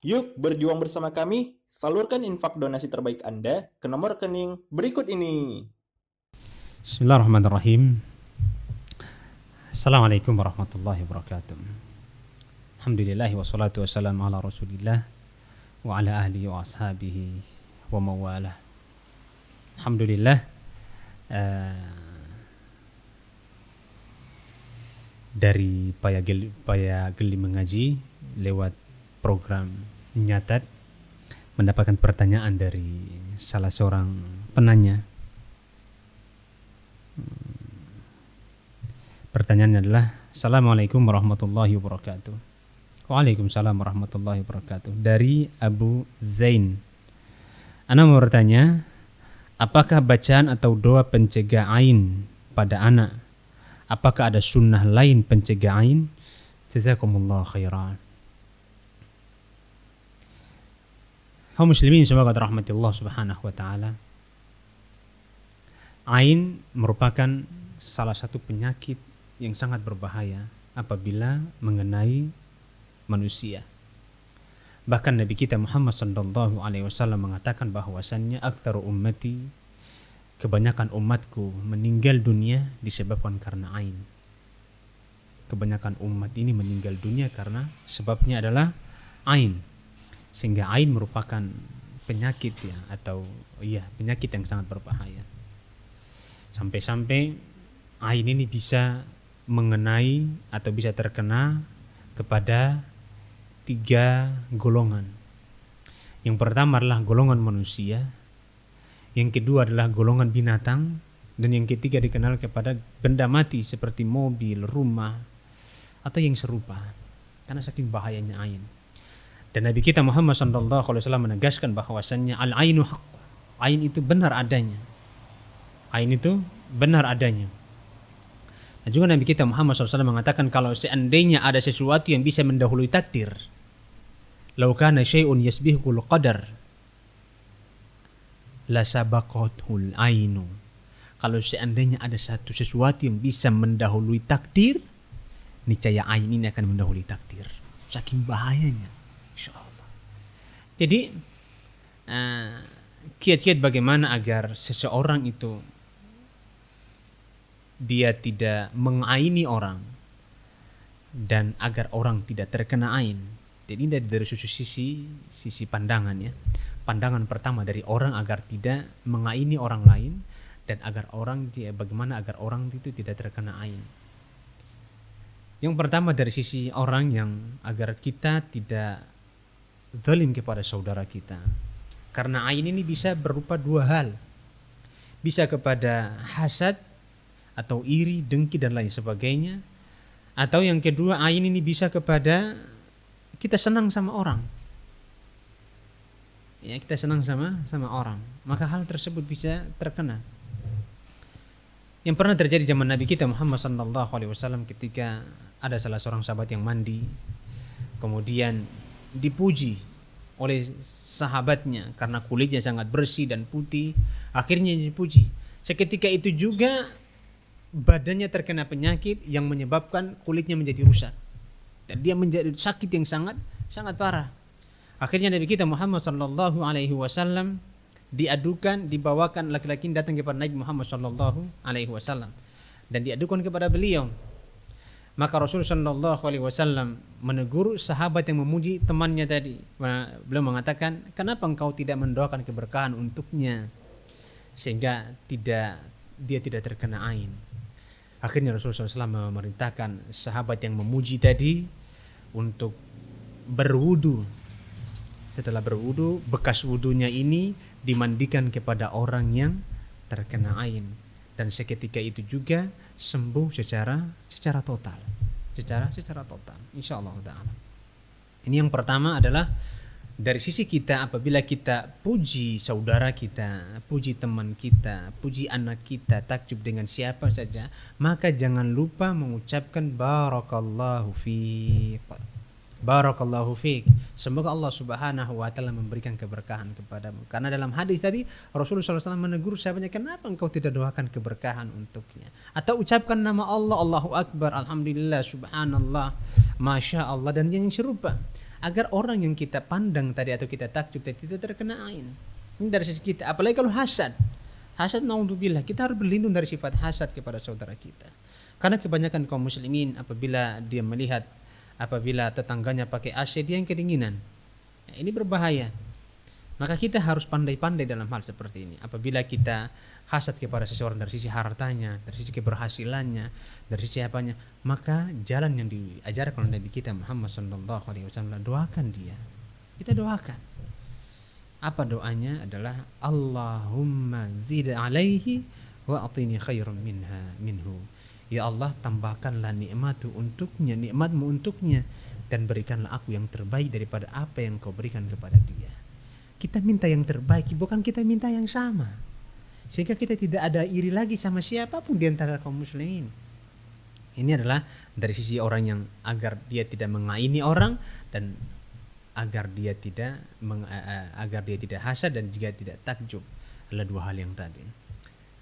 Yuk berjuang bersama kami, salurkan infak donasi terbaik Anda ke nomor rekening berikut ini. Bismillahirrahmanirrahim. Assalamualaikum warahmatullahi wabarakatuh. Alhamdulillah wassalatu wassalamu ala rasulillah wa ala ahlihi wa ashabihi wa mawalah. Alhamdulillah, eh, dari Paya Geli Mengaji lewat program Nyatat mendapatkan pertanyaan dari salah seorang penanya. Pertanyaannya adalah, Assalamualaikum warahmatullahi wabarakatuh. Waalaikumsalam warahmatullahi wabarakatuh. Dari Abu Zain. Ana mau bertanya, apakah bacaan atau doa pencegah ain pada anak? Apakah ada sunnah lain pencegah ain? Jazakumullah khairan. Kaum muslimin semoga dirahmati Allah Subhanahu wa taala. Ain merupakan salah satu penyakit yang sangat berbahaya apabila mengenai manusia. Bahkan Nabi kita Muhammad sallallahu alaihi wasallam mengatakan bahwasannya aktsaru ummati, kebanyakan umatku meninggal dunia disebabkan karena ain. Kebanyakan umat ini meninggal dunia karena sebabnya adalah ain. Sehingga ain merupakan penyakit ya, atau penyakit yang sangat berbahaya. Sampai-sampai ain ini bisa mengenai atau bisa terkena kepada 3 golongan. Yang pertama adalah golongan manusia, yang kedua adalah golongan binatang, dan yang ketiga dikenal kepada benda mati seperti mobil, rumah, atau yang serupa, karena saking bahayanya ain. Dan Nabi kita Muhammad SAW menegaskan bahwasannya al-ainu haq, ain itu benar adanya. Ain itu benar adanya. Dan juga Nabi kita Muhammad SAW mengatakan kalau seandainya ada sesuatu yang bisa mendahului takdir, lau kana syai'un yasbihul qadar la sabaqathul ainu. Kalau seandainya ada sesuatu yang bisa mendahului takdir, niscaya ain ini akan mendahului takdir. Saking bahayanya. Insyaallah. Jadi kiat-kiat bagaimana agar seseorang itu dia tidak mengaini orang dan agar orang tidak terkena ain. Jadi dari sisi pandangan ya. Pandangan pertama dari orang agar tidak mengaini orang lain dan bagaimana agar orang itu tidak terkena ain. Yang pertama dari sisi orang yang agar kita tidak zalim kepada saudara kita. Karena ain ini bisa berupa 2 hal. Bisa kepada hasad atau iri, dengki dan lain sebagainya. Atau yang kedua, ain ini bisa kepada kita senang sama orang. Ya, kita senang sama orang. Maka hal tersebut bisa terkena. Yang pernah terjadi zaman Nabi kita Muhammad sallallahu alaihi wasallam ketika ada salah seorang sahabat yang mandi, kemudian dipuji oleh sahabatnya karena kulitnya sangat bersih dan putih, akhirnya dipuji. Seketika itu juga badannya terkena penyakit yang menyebabkan kulitnya menjadi rusak dan dia menjadi sakit yang sangat parah. Akhirnya Nabi kita Muhammad sallallahu alaihi wasallam dibawakan laki-laki datang kepada Nabi Muhammad sallallahu alaihi wasallam dan diadukan kepada beliau. Maka Rasul sallallahu alaihi wasallam menegur sahabat yang memuji temannya tadi. Beliau mengatakan, "Kenapa engkau tidak mendoakan keberkahan untuknya sehingga dia tidak terkena ain?" Akhirnya Rasulullah SAW memerintahkan sahabat yang memuji tadi untuk berwudu. Setelah berwudu, bekas wudunya ini dimandikan kepada orang yang terkena ain, dan seketika itu juga sembuh secara total. Secara total, insyaallah taala. Ini yang pertama adalah dari sisi kita, apabila kita puji saudara kita, puji teman kita, puji anak kita, takjub dengan siapa saja, maka jangan lupa mengucapkan barakallahu fiik. Barakallahu fiik. Semoga Allah Subhanahu wa taala memberikan keberkahan kepadamu. Karena dalam hadis tadi Rasulullah SAW menegur sahabatnya, kenapa engkau tidak doakan keberkahan untuknya? Atau ucapkan nama Allah, Allahu Akbar, Alhamdulillah, Subhanallah, Masya Allah, dan yang serupa. agar orang yang kita pandang tadi atau kita takjub tadi tidak terkena ain. Ini dari sisi kita. Apalagi kalau hasad. Hasad, naudzubillah, kita harus berlindung dari sifat hasad kepada saudara kita. Karena kebanyakan kaum muslimin apabila dia melihat apabila tetangganya pakai AC, dia yang kedinginan. Nah, ini berbahaya. Maka kita harus pandai-pandai dalam hal seperti ini. Apabila kita hasad kepada seseorang dari sisi hartanya, dari sisi keberhasilannya, dari sisi apanya, maka jalan yang diajarkan oleh Nabi kita Muhammad SAW, doakan dia. Kita doakan. Apa doanya? Adalah Allahumma zid alaihi wa atini khairan minhu. Ya Allah, tambahkanlah nikmatmu untuknya dan berikanlah aku yang terbaik daripada apa yang kau berikan kepada dia. Kita minta yang terbaik, bukan kita minta yang sama. Sehingga kita tidak ada iri lagi sama siapapun di antara kaum muslimin. Ini adalah dari sisi orang yang agar dia tidak mengaini orang dan agar dia tidak hasad dan juga tidak takjub. Adalah dua hal yang tadi.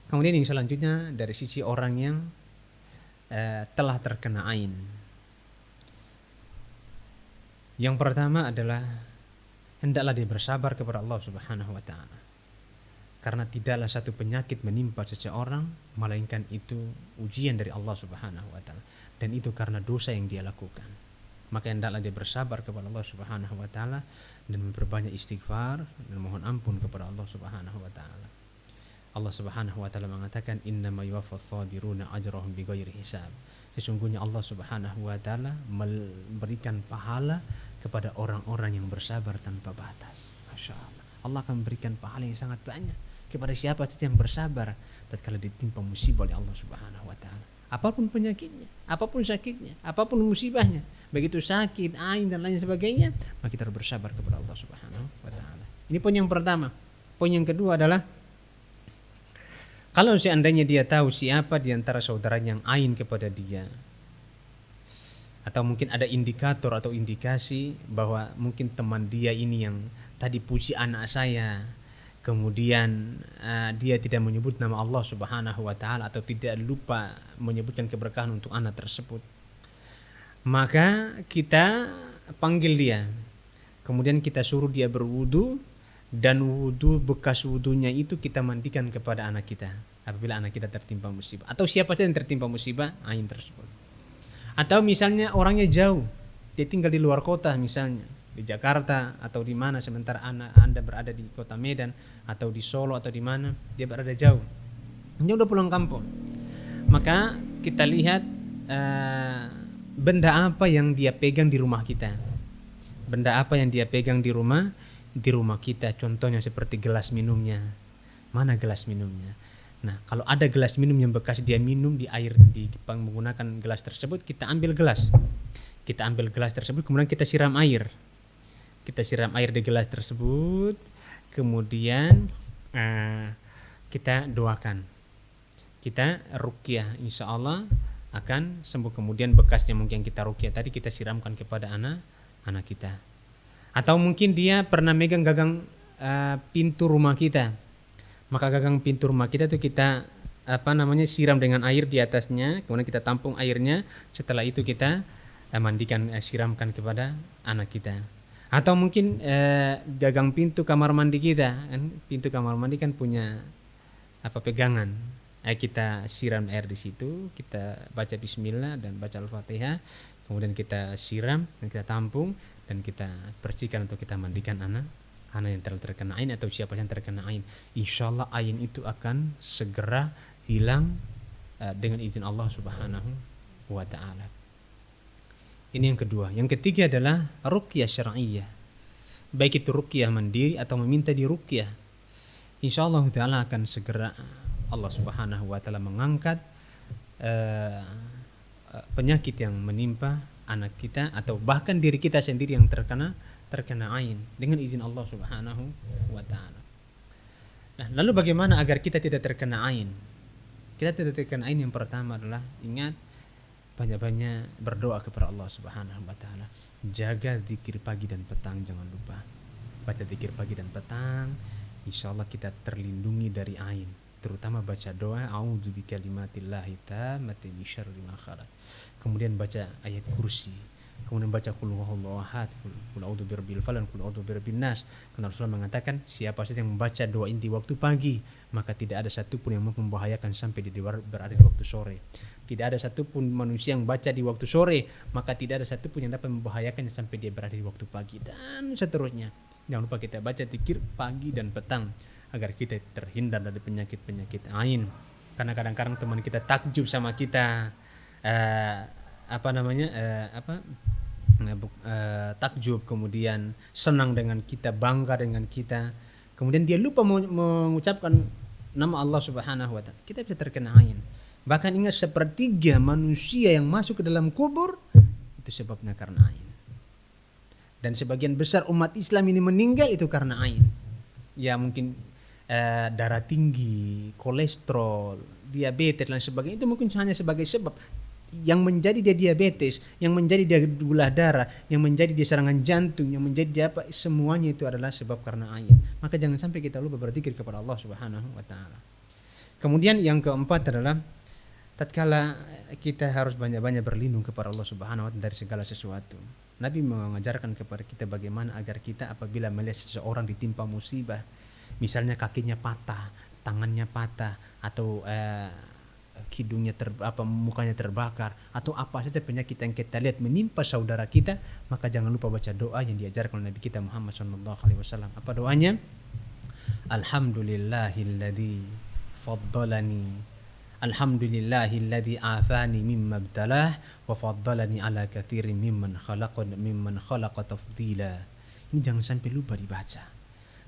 Kemudian yang selanjutnya dari sisi orang yang telah terkena ain. Yang pertama adalah hendaklah dia bersabar kepada Allah Subhanahu wa taala. Karena tidaklah satu penyakit menimpa seseorang melainkan itu ujian dari Allah Subhanahu wa taala, dan itu karena dosa yang dia lakukan. Maka hendaklah dia bersabar kepada Allah Subhanahu wa taala dan memperbanyak istighfar dan mohon ampun kepada Allah Subhanahu wa taala. Allah Subhanahu wa taala mengatakan innama yuwaffas sabiruna ajrahum bighairi hisab. Sesungguhnya Allah Subhanahu wa taala memberikan pahala kepada orang-orang yang bersabar tanpa batas. Masya Allah. Allah akan memberikan pahala yang sangat banyak kepada siapa saja yang bersabar tatkala ditimpa musibah oleh Allah Subhanahu wa taala. Apapun penyakitnya, apapun sakitnya, apapun musibahnya, begitu sakit, ain dan lain sebagainya, maka kita harus bersabar kepada Allah Subhanahu wa taala. Ini poin yang pertama. Poin yang kedua adalah kalau seandainya dia tahu siapa di antara saudaranya yang ain kepada dia, atau mungkin ada indikator atau indikasi bahwa mungkin teman dia ini yang tadi puji anak saya, kemudian dia tidak menyebut nama Allah Subhanahu wa taala atau tidak lupa menyebutkan keberkahan untuk anak tersebut, maka kita panggil dia, kemudian kita suruh dia berwudu, dan wudu bekas wudunya itu kita mandikan kepada anak kita apabila anak kita tertimpa musibah atau siapa saja yang tertimpa musibah ain tersebut. Atau misalnya orangnya jauh, dia tinggal di luar kota misalnya di Jakarta atau di mana, sementara Anda berada di kota Medan atau di Solo atau di mana, dia berada jauh, dia udah pulang kampung, maka kita lihat benda apa yang dia pegang di rumah kita, benda apa yang dia pegang di rumah kita, contohnya seperti gelas minumnya. Mana gelas minumnya? Nah, kalau ada gelas minum yang bekas dia minum di air, di menggunakan gelas tersebut, kita ambil gelas tersebut, kemudian kita siram air di gelas tersebut, kemudian kita doakan, kita ruqyah, insya Allah akan sembuh. Kemudian bekasnya mungkin kita ruqyah tadi kita siramkan kepada anak kita. Atau mungkin dia pernah megang gagang pintu rumah kita, maka gagang pintu rumah kita itu kita siram dengan air di atasnya, kemudian kita tampung airnya, setelah itu kita mandikan, siramkan kepada anak kita. Atau mungkin gagang pintu kamar mandi kita, kan pintu kamar mandi kan punya pegangan, kita siram air di situ, kita baca bismillah dan baca al-fatihah, kemudian kita siram dan kita tampung dan kita bersihkan untuk kita mandikan anak yang telah terkena ain atau siapa yang terkena ain. Insyaallah ain itu akan segera hilang dengan izin Allah Subhanahu wa taala. Ini yang kedua. Yang ketiga adalah ruqyah syar'iyyah. Baik itu ruqyah mandiri atau meminta di ruqyah. Insyaallah taala akan segera Allah Subhanahu wa taala mengangkat penyakit yang menimpa anak kita atau bahkan diri kita sendiri yang terkena ain dengan izin Allah Subhanahu wa taala. Nah, lalu bagaimana agar kita tidak terkena ain? Kita tidak terkena ain, yang pertama adalah ingat banyak-banyak berdoa kepada Allah Subhanahu wa taala. Jaga zikir pagi dan petang, jangan lupa. Baca zikir pagi dan petang, insyaallah kita terlindungi dari ain. Terutama baca doa a'udzu bikalimatillahi tammati min syarri ma khalaq. Kemudian baca ayat kursi. kemudian baca qul huwallahu ahad, qul a'udzu birabbil falaq, qul a'udzu birabbin nas. Karena Rasulullah mengatakan siapa saja yang membaca doa ini di waktu pagi, maka tidak ada satupun yang mampu membahayakan sampai dia berada di waktu sore. Tidak ada satupun manusia yang baca di waktu sore, maka tidak ada satupun yang dapat membahayakan sampai dia berada di waktu pagi, dan seterusnya. Jangan lupa kita baca zikir pagi dan petang agar kita terhindar dari penyakit-penyakit ain. Karena kadang-kadang teman kita takjub sama kita, takjub, kemudian senang dengan kita, bangga dengan kita, kemudian dia lupa mengucapkan nama Allah Subhanahu wa Ta'ala, kita bisa terkena ain. Bahkan ingat, sepertiga manusia yang masuk ke dalam kubur itu sebabnya karena ain. Dan sebagian besar umat Islam ini meninggal itu karena ain. Ya mungkin darah tinggi, kolesterol, diabetes dan sebagainya, itu mungkin hanya sebagai sebab. Yang menjadi dia diabetes, yang menjadi dia gula darah, yang menjadi dia serangan jantung, yang menjadi dia apa, semuanya itu adalah sebab karena ain. Maka jangan sampai kita lupa berzikir kepada Allah Subhanahu wa Ta'ala. Kemudian yang keempat adalah tatkala kita harus banyak-banyak berlindung kepada Allah Subhanahu wa Ta'ala dari segala sesuatu. Nabi mengajarkan kepada kita bagaimana agar kita apabila melihat seseorang ditimpa musibah, misalnya kakinya patah, tangannya patah, atau hidungnya mukanya terbakar, atau apa saja penyakit yang kita lihat menimpa saudara kita, maka jangan lupa baca doa yang diajarkan oleh Nabi kita Muhammad SAW. Apa doanya? Alhamdulillahilladzi faddalani, alhamdulillahilladzi afani mimma ibtalah wa faddalani ala katsirin mimman khalaqa tafdila. Ini jangan sampai lupa dibaca.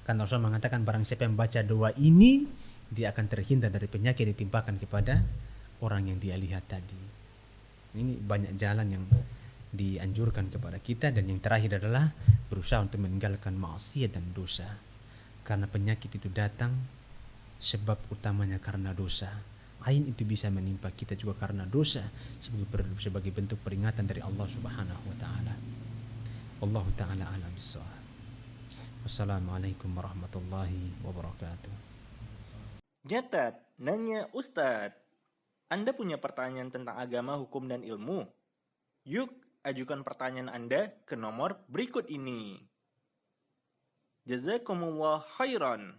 Karena Rasul mengatakan barang siapa yang baca doa ini, dia akan terhindar dari penyakit yang ditimpakan kepada orang yang dia lihat tadi. Ini banyak jalan yang dianjurkan kepada kita, dan yang terakhir adalah berusaha untuk meninggalkan maksiat dan dosa. Karena penyakit itu datang sebab utamanya karena dosa. Ain itu bisa menimpa kita juga karena dosa, sebagai bentuk peringatan dari Allah Subhanahu wa Ta'ala. Wallahu ta'ala a'lam bissawab. Wassalamualaikum warahmatullahi wabarakatuh. Nyatat, nanya Ustadz. Anda punya pertanyaan tentang agama, hukum, dan ilmu? Yuk, ajukan pertanyaan Anda ke nomor berikut ini. Jazakumullah khairan.